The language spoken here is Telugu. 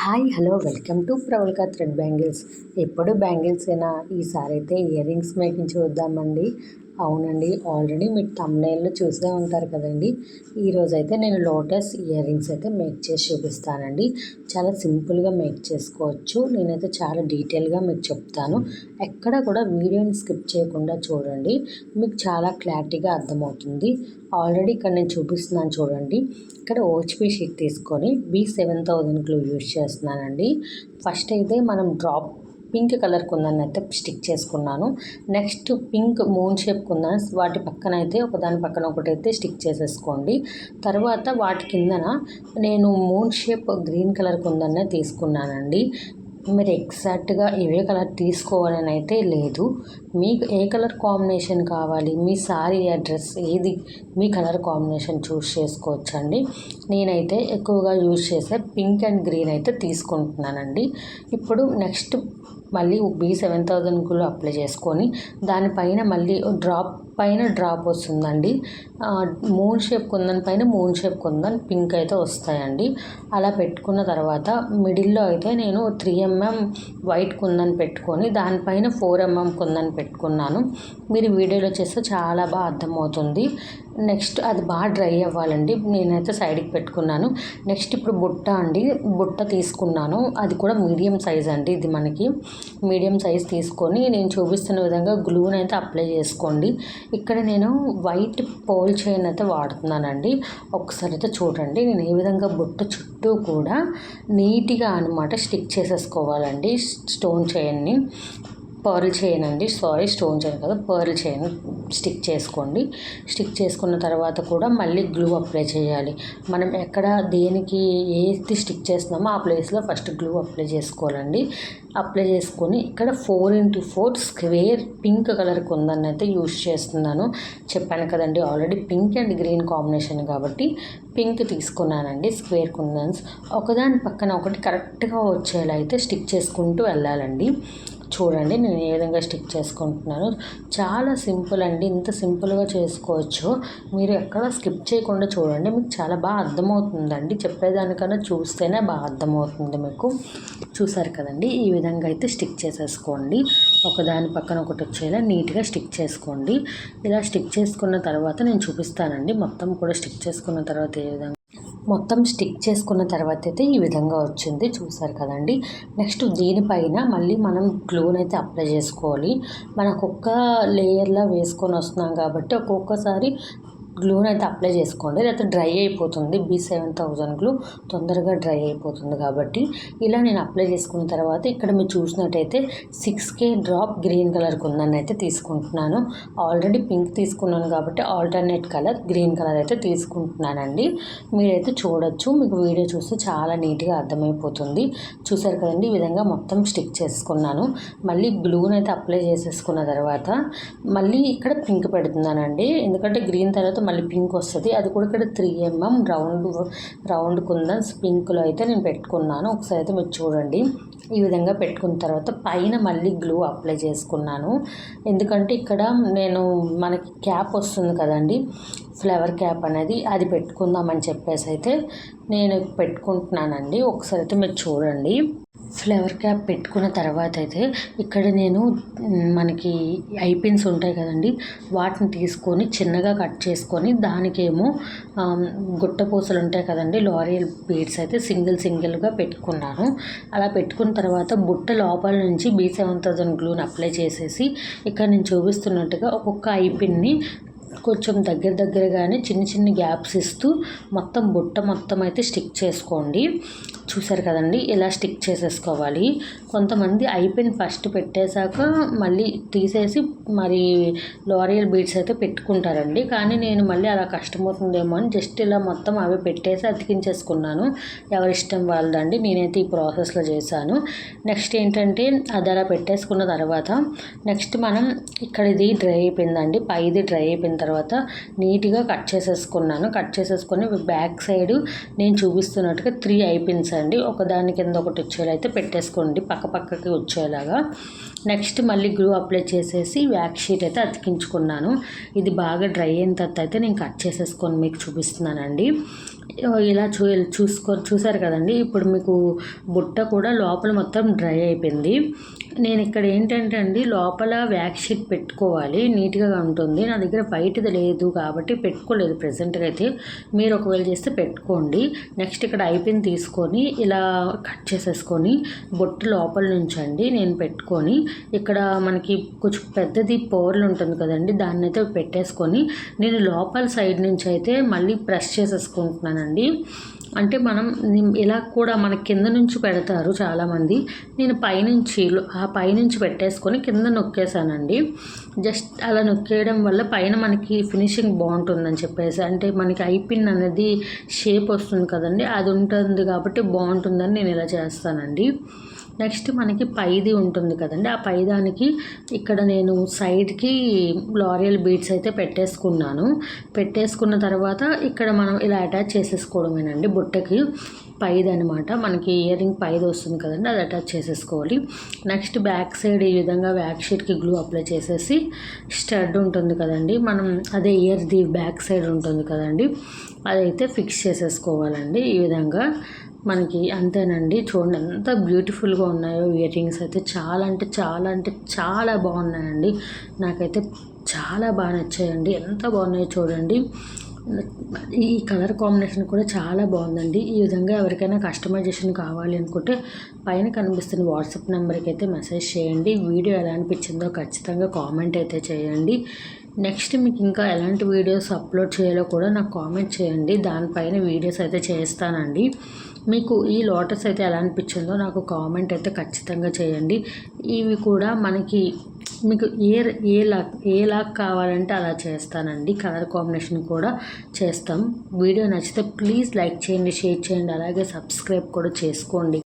Hi hello welcome to Pravallika thread bangles. ఎప్పుడు బ్యాంగిల్స్ అయినా ఈసారి అయితే ఇయర్ రింగ్స్ మేకింగ్ చూద్దామండి. అవునండి, ఆల్రెడీ మీరు థంబ్నెయిల్లో చూసే ఉంటారు కదండి. ఈరోజైతే నేను లోటస్ ఇయర్ రింగ్స్ అయితే మేక్ చేసి చూపిస్తానండి. చాలా సింపుల్గా మేక్ చేసుకోవచ్చు. నేనైతే చాలా డీటెయిల్గా మీకు చెప్తాను. ఎక్కడ కూడా వీడియోని స్కిప్ చేయకుండా చూడండి, మీకు చాలా క్లారిటీగా అర్థమవుతుంది. ఆల్రెడీ ఇక్కడ నేను చూపిస్తున్నాను చూడండి. ఇక్కడ ఓహెచ్పి షీట్ తీసుకొని B7000 గ్లూ యూజ్ చేస్తున్నానండి. ఫస్ట్ అయితే మనం డ్రాప్ పింక్ కలర్ కుందన్ అయితే స్టిక్ చేసుకున్నాను. Next pink moon shape kundan వాటి పక్కన అయితే ఒకదాని పక్కన ఒకటైతే స్టిక్ చేసేసుకోండి. తర్వాత వాటి కిందన నేను మూన్ షేప్ గ్రీన్ కలర్ కుందన్నే తీసుకున్నానండి. మీరు ఎగ్జాక్ట్గా ఇవే కలర్ తీసుకోవాలని అయితే లేదు. మీకు ఏ కలర్ కాంబినేషన్ కావాలి, మీ సారీ అడ్రస్ ఏది, మీ కలర్ కాంబినేషన్ చూస్ చేసుకోవచ్చండి. నేనైతే ఎక్కువగా యూజ్ చేసే పింక్ అండ్ గ్రీన్ అయితే తీసుకుంటున్నానండి. ఇప్పుడు నెక్స్ట్ మళ్ళీ B7000 కూడా అప్లై చేసుకొని దానిపైన మళ్ళీ డ్రాప్ వస్తుందండి. మూన్ షేప్ కుందన్ పైన మూన్ షేప్ కుందన్ పింక్ అయితే వస్తాయండి. అలా పెట్టుకున్న తర్వాత మిడిల్లో అయితే నేను 3mm వైట్ కుందన్ పెట్టుకొని దానిపైన 4mm కుందన్ పెట్టుకున్నాను. మీరు వీడియోలో చేస్తే చాలా బాగా అర్థమవుతుంది. నెక్స్ట్ అది బాగా డ్రై అవ్వాలండి. నేనైతే సైడ్కి పెట్టుకున్నాను. నెక్స్ట్ ఇప్పుడు బుట్ట తీసుకున్నాను. అది కూడా మీడియం సైజ్ అండి. ఇది మనకి మీడియం సైజ్ తీసుకొని నేను చూపిస్తున్న విధంగా గ్లూని అయితే అప్లై చేసుకోండి. ఇక్కడ నేను వైట్ పోల్ చైన్ అయితే వాడుతున్నానండి. ఒకసారి అయితే చూడండి, నేను ఏ విధంగా బుట్ట చుట్టూ కూడా నీట్గా అనమాట స్టిక్ చేసేసుకోవాలండి. స్టోన్ చైన్ని పర్ల్ చైన్ అండి, స్టోన్ చైన్ కదా, పర్ల్ చైన్ స్టిక్ చేసుకోండి. స్టిక్ చేసుకున్న తర్వాత కూడా మళ్ళీ గ్లూ అప్లై చేయాలి. మనం ఎక్కడ దేనికి ఏది స్టిక్ చేస్తున్నామో ఆ ప్లేస్లో ఫస్ట్ గ్లూ అప్లై చేసుకోవాలండి. అప్లై చేసుకొని ఇక్కడ 4x4 square pink colour kundan అయితే యూజ్ చేస్తున్నాను. చెప్పాను కదండి already pink and green combination కాబట్టి పింక్ తీసుకున్నానండి. స్క్వేర్ కుందన్స్ ఒకదాని పక్కన ఒకటి కరెక్ట్గా వచ్చేలా అయితే స్టిక్ చేసుకుంటూ వెళ్ళాలండి. చూడండి నేను ఏ విధంగా స్టిక్ చేసుకుంటున్నాను. చాలా సింపుల్ అండి. ఇంత సింపుల్గా చేసుకోవచ్చు. మీరు ఎక్కడ స్కిప్ చేయకుండా చూడండి, మీకు చాలా బాగా అర్థమవుతుందండి. చెప్పేదానికన్నా చూస్తేనే బాగా అర్థమవుతుంది మీకు. చూసారు కదండి, ఈ విధంగా అయితే స్టిక్ చేసేసుకోండి. ఒకదాని పక్కన ఒకటి వచ్చేలా నీట్గా స్టిక్ చేసుకోండి. ఇలా స్టిక్ చేసుకున్న తర్వాత నేను చూపిస్తానండి. మొత్తం కూడా స్టిక్ చేసుకున్న తర్వాత ఏ విధంగా మొత్తం స్టిక్ చేసుకున్న తర్వాత అయితే ఈ విధంగా వచ్చింది. చూసారు కదండి. నెక్స్ట్ దీనిపైన మళ్ళీ మనం గ్లూని అయితే అప్లై చేసుకోవాలి. మనకు ఒక్క లేయర్లా వేసుకొని వస్తున్నాం కాబట్టి ఒక్కొక్కసారి గ్లూని అయితే అప్లై చేసుకోండి, లేకపోతే డ్రై అయిపోతుంది. B7000 గ్లూ తొందరగా డ్రై అయిపోతుంది కాబట్టి ఇలా నేను అప్లై చేసుకున్న తర్వాత ఇక్కడ మీరు చూసినట్టయితే 6K drop green colour kundan అయితే తీసుకుంటున్నాను. ఆల్రెడీ పింక్ తీసుకున్నాను కాబట్టి ఆల్టర్నేట్ కలర్ గ్రీన్ కలర్ అయితే తీసుకుంటున్నానండి. మీరైతే చూడొచ్చు, మీకు వీడియో చూస్తే చాలా నీట్గా అర్థమైపోతుంది. చూసారు కదండి, ఈ విధంగా మొత్తం స్టిక్ చేసుకున్నాను. మళ్ళీ గ్లూని అయితే అప్లై చేసేసుకున్న తర్వాత మళ్ళీ ఇక్కడ పింక్ పెడుతున్నానండి. ఎందుకంటే గ్రీన్ తర్వాత మళ్ళీ పింక్ వస్తుంది. అది కూడా ఇక్కడ 3mm రౌండ్ కుందన్స్ పింక్లో అయితే నేను పెట్టుకున్నాను. ఒకసారి అయితే మీరు చూడండి. ఈ విధంగా పెట్టుకున్న తర్వాత పైన మళ్ళీ గ్లూ అప్లై చేసుకున్నాను. ఎందుకంటే ఇక్కడ నేను మనకి క్యాప్ వస్తుంది కదండి, ఫ్లవర్ క్యాప్ అనేది, అది పెట్టుకుందామని చెప్పేసి అయితే నేను పెట్టుకుంటున్నానండి. ఒకసారి అయితే మీరు చూడండి. ఫ్లవర్ క్యాప్ పెట్టుకున్న తర్వాత అయితే ఇక్కడ నేను మనకి ఐపిన్స్ ఉంటాయి కదండి, వాటిని తీసుకొని చిన్నగా కట్ చేసుకొని దానికేమో గుట్టపూసలు ఉంటాయి కదండి, లారియల్ బీడ్స్ అయితే సింగిల్గా పెట్టుకున్నాను. అలా పెట్టుకున్న తర్వాత బుట్ట లోపల నుంచి B7000 గ్లూని అప్లై చేసేసి ఇక్కడ నేను చూపిస్తున్నట్టుగా ఒక్కొక్క ఐపిన్ని కొంచెం దగ్గరగానే చిన్న గ్యాప్స్ ఇస్తూ మొత్తం బుట్ట మొత్తం అయితే స్టిక్ చేసుకోండి. చూసారు కదండి, ఇలా స్టిక్ చేసేసుకోవాలి. కొంతమంది ఐపిన్ ఫస్ట్ పెట్టేశాక మళ్ళీ తీసేసి మరి లారియల్ బీడ్స్ అయితే పెట్టుకుంటారండి. కానీ నేను మళ్ళీ అలా కష్టమవుతుందేమో అని జస్ట్ ఇలా మొత్తం అవి పెట్టేసి అతికించేసుకున్నాను. ఎవరిష్టం వాళ్ళదండి. నేనైతే ఈ ప్రాసెస్లో చేశాను. నెక్స్ట్ ఏంటంటే అది అలా పెట్టేసుకున్న తర్వాత నెక్స్ట్ మనం ఇక్కడ ఇది డ్రై అయిపోయిందండి. పైది డ్రై అయిపోయిన తర్వాత నీట్గా కట్ చేసేసుకొని బ్యాక్ సైడ్ నేను చూపిస్తున్నట్టుగా 3 ఐపిన్స్ అండి, ఒకదాని కింద ఒకటి వచ్చేలా అయితే పెట్టేసుకోండి, పక్కకి వచ్చేలాగా. నెక్స్ట్ మళ్ళీ గ్లూ అప్లై చేసేసి వ్యాక్స్ షీట్ అయితే అతికించుకున్నాను. ఇది బాగా డ్రై అయిన తర్వాత అయితే నేను కట్ చేసేసుకొని మీకు చూపిస్తున్నానండి. ఇలా చూసారు కదండి. ఇప్పుడు మీకు బుట్ట కూడా లోపల మొత్తం డ్రై అయిపోయింది. నేను ఇక్కడ ఏంటంటే అండి, లోపల వ్యాక్స్ షీట్ పెట్టుకోవాలి, నీట్గా ఉంటుంది. నా దగ్గర వైట్ది లేదు కాబట్టి పెట్టుకోలేదు ప్రెజెంట్గా అయితే. మీరు ఒకవేళ చేస్తే పెట్టుకోండి. నెక్స్ట్ ఇక్కడ ఐపిన్ తీసుకొని ఇలా కట్ చేసేసుకొని బొట్టు లోపల నుంచండి నేను పెట్టుకొని, ఇక్కడ మనకి కొంచెం పెద్దది పోర్లు ఉంటుంది కదండి, దాన్ని అయితే పెట్టేసుకొని నేను లోపల సైడ్ నుంచి అయితే మళ్ళీ ప్రెస్ చేసేసుకుంటున్నానండి. అంటే మనం ఇలా కూడా మన కింద నుంచి పెడతారు చాలామంది. నేను పైనుంచి పెట్టేసుకొని కింద నొక్కేసానండి. జస్ట్ అలా నొక్కేయడం వల్ల పైన మనకి ఫినిషింగ్ బాగుంటుందని చెప్పేసి, అంటే మనకి ఐపిన్ అనేది షేప్ వస్తుంది కదండి, అది ఉంటుంది కాబట్టి బాగుంటుందని నేను ఇలా చేస్తానండి. నెక్స్ట్ మనకి పైది ఉంటుంది కదండి, ఆ పైదానికి ఇక్కడ నేను సైడ్కి లారియల్ బీడ్స్ అయితే పెట్టేసుకున్న తర్వాత ఇక్కడ మనం ఇలా అటాచ్ చేసేసుకోవడమేనండి బుట్టకి. పైది అనమాట, మనకి ఇయర్ రింగ్ పైది వస్తుంది కదండి, అది అటాచ్ చేసేసుకోవాలి. నెక్స్ట్ బ్యాక్ సైడ్ ఈ విధంగా వ్యాక్స్ షీట్కి గ్లూ అప్లై చేసేసి స్టడ్ ఉంటుంది కదండి, మనం అదే ఇయర్ది బ్యాక్ సైడ్ ఉంటుంది కదండి, అదైతే ఫిక్స్ చేసేసుకోవాలండి. ఈ విధంగా మనకి అంతేనండి. చూడండి ఎంత బ్యూటిఫుల్గా ఉన్నాయో ఇయర్ రింగ్స్ అయితే. చాలా బాగున్నాయండి. నాకైతే చాలా బాగా నచ్చాయండి. ఎంత బాగున్నాయో చూడండి. ఈ కలర్ కాంబినేషన్ కూడా చాలా బాగుందండి. ఈ విధంగా ఎవరికైనా కస్టమైజేషన్ కావాలి అనుకుంటే పైన కనిపిస్తున్న వాట్సాప్ నెంబర్కి అయితే మెసేజ్ చేయండి. వీడియో ఎలా అనిపించిందో ఖచ్చితంగా కామెంట్ అయితే చేయండి. నెక్స్ట్ మీకు ఇంకా ఎలాంటి వీడియోస్ అప్లోడ్ చేయాలో కూడా నాకు కామెంట్ చేయండి. దానిపైన వీడియోస్ అయితే చేస్తానండి. మీకు ఈ లోటస్ అయితే ఎలా అనిపించిందో నాకు కామెంట్ అయితే ఖచ్చితంగా చేయండి. ఇవి కూడా మనకి మీకు ఏలా కావాలంటే అలా చేస్తానండి. కలర్ కాంబినేషన్ కూడా చేస్తాం. వీడియో నచ్చితే ప్లీజ్ లైక్ చేయండి, షేర్ చేయండి, అలాగే సబ్స్క్రైబ్ కూడా చేసుకోండి.